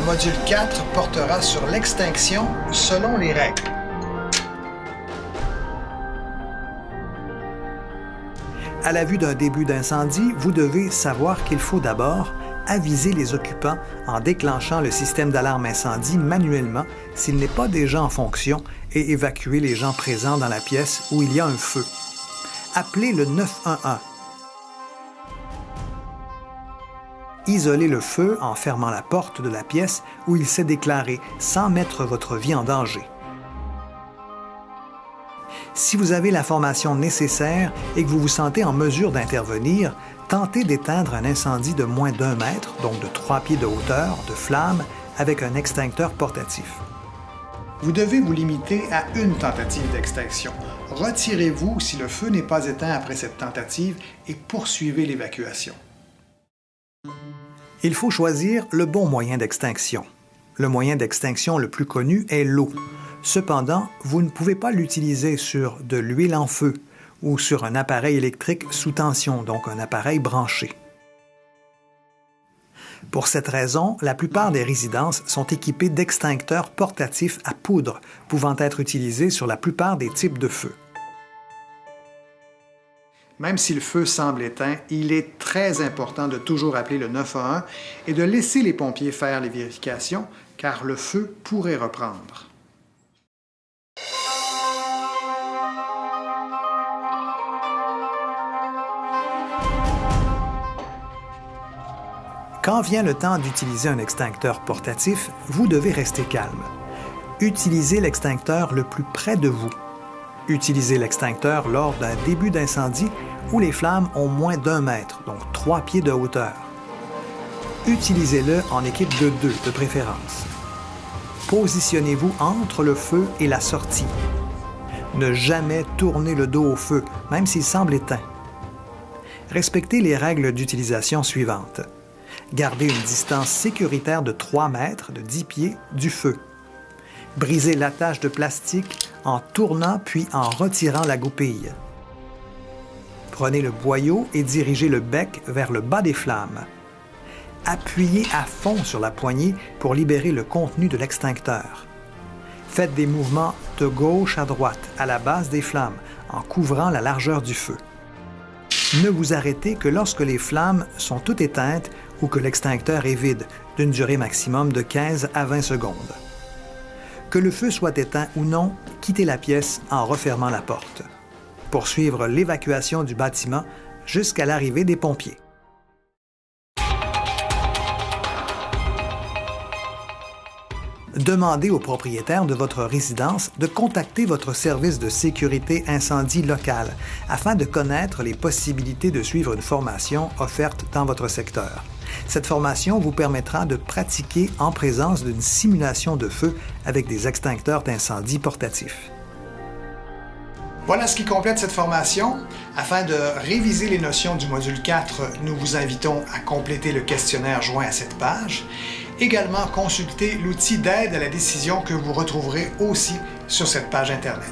module 4 portera sur l'extinction selon les règles. À la vue d'un début d'incendie, vous devez savoir qu'il faut d'abord aviser les occupants en déclenchant le système d'alarme incendie manuellement s'il n'est pas déjà en fonction et évacuer les gens présents dans la pièce où il y a un feu. Appelez le 911. Isolez le feu en fermant la porte de la pièce où il s'est déclaré sans mettre votre vie en danger. Si vous avez l'information nécessaire et que vous vous sentez en mesure d'intervenir, tentez d'éteindre un incendie de moins d'1 mètre, donc de 3 pieds de hauteur, de flamme, avec un extincteur portatif. Vous devez vous limiter à une tentative d'extinction. Retirez-vous si le feu n'est pas éteint après cette tentative et poursuivez l'évacuation. Il faut choisir le bon moyen d'extinction. Le moyen d'extinction le plus connu est l'eau. Cependant, vous ne pouvez pas l'utiliser sur de l'huile en feu ou sur un appareil électrique sous tension, donc un appareil branché. Pour cette raison, la plupart des résidences sont équipées d'extincteurs portatifs à poudre, pouvant être utilisés sur la plupart des types de feux. Même si le feu semble éteint, il est très important de toujours appeler le 911 et de laisser les pompiers faire les vérifications, car le feu pourrait reprendre. Quand vient le temps d'utiliser un extincteur portatif, vous devez rester calme. Utilisez l'extincteur le plus près de vous. Utilisez l'extincteur lors d'un début d'incendie où les flammes ont moins d'1 mètre, donc 3 pieds de hauteur. Utilisez-le en équipe de 2 de préférence. Positionnez-vous entre le feu et la sortie. Ne jamais tourner le dos au feu, même s'il semble éteint. Respectez les règles d'utilisation suivantes. Gardez une distance sécuritaire de 3 mètres, de 10 pieds, du feu. Brisez l'attache de plastique en tournant puis en retirant la goupille. Prenez le boyau et dirigez le bec vers le bas des flammes. Appuyez à fond sur la poignée pour libérer le contenu de l'extincteur. Faites des mouvements de gauche à droite à la base des flammes en couvrant la largeur du feu. Ne vous arrêtez que lorsque les flammes sont toutes éteintes ou que l'extincteur est vide, d'une durée maximum de 15 à 20 secondes. Que le feu soit éteint ou non, quittez la pièce en refermant la porte. Poursuivre l'évacuation du bâtiment jusqu'à l'arrivée des pompiers. Demandez au propriétaire de votre résidence de contacter votre service de sécurité incendie local afin de connaître les possibilités de suivre une formation offerte dans votre secteur. Cette formation vous permettra de pratiquer en présence d'une simulation de feu avec des extincteurs d'incendie portatifs. Voilà ce qui complète cette formation. Afin de réviser les notions du module 4, nous vous invitons à compléter le questionnaire joint à cette page. Également, consultez l'outil d'aide à la décision que vous retrouverez aussi sur cette page Internet.